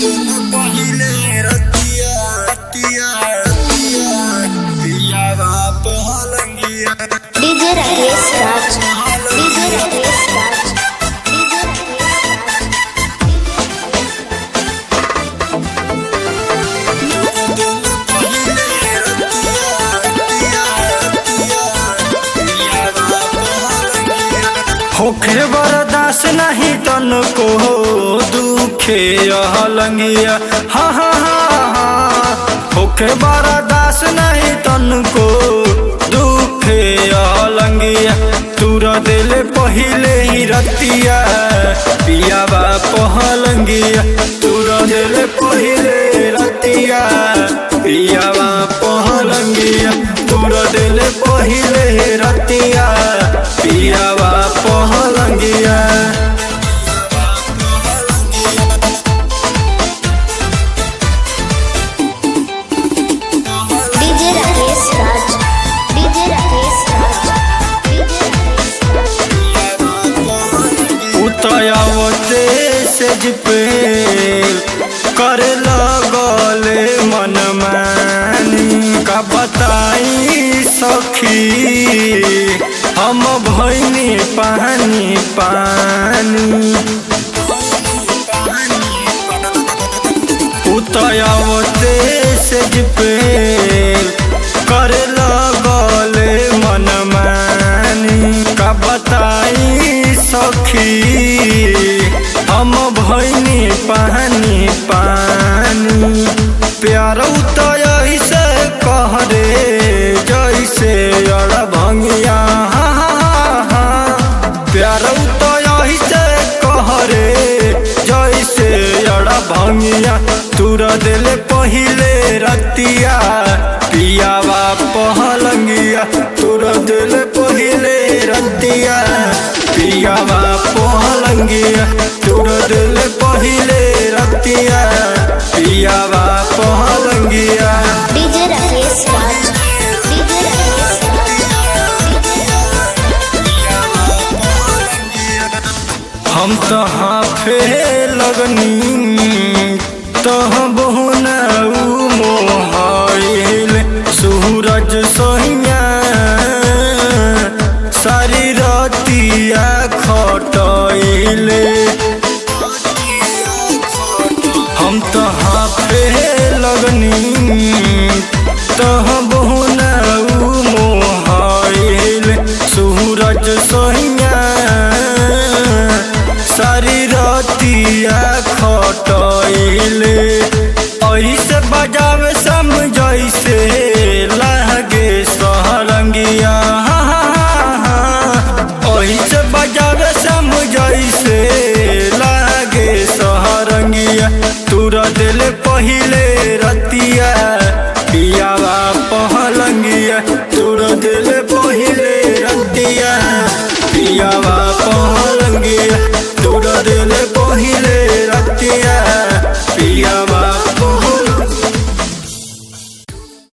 पहिले रतिया रतिया रतिया पिया बाप हलंगिया डीजे राकेश राज डीजे राकेश राज होखे बर्दाश्त नहीं तन को दुखे हलंगिया हा हा हा होखे बर्दाश्त नहीं तन को दुखे हलंगिया तुरा दिल पहिले ही रतिया पिया बाप हलंगिया तुरा दिल पहिले रतिया पिया बाप हलंगिया तुरा दिल पहिले रतिया पिया बाप हलंगिया डीजे राकेश राज डीजे राकेश राज उतयावते सेज पे कर लगले मन मानी का बताई सखी हम भैनी पानी पानी उतयावते सेज पे कर लगले मन मानी का बताई सखी हम भैनी पानी पानी प्यार उतर से कह रे जैसे अड़ भंगिया प्यार उतर से कह रे जैसे अड़ भंगिया तुरा दिल पहिले रतिया पिया बाप हलंगिया तुरा दिल पहिले रतिया पिया बाप हलंगिया तुरा दिल पहिले रतिया पिया बाप हलंगिया डीजे राकेश राज डीजे राकेश हम तो हाफे लगनी तह बहुनऊ मोहाइल सूरज सोहिया सारी रतिया खटैले हम तो हाफे लगनी तह बहुनऊ मोहाइल सूरज सोहिया सारी रतिया खटैले ऐसे बजावे सम जैसे लगे सहरंगिया ऐसे बजावे सम जैसे लगे सहरंगिया तुरा दिल पहिले रतिया पिया बाप हलंगिया तुरा दिल पहिले रतिया पिया बाप हलंगिया तुरा दिल पहिले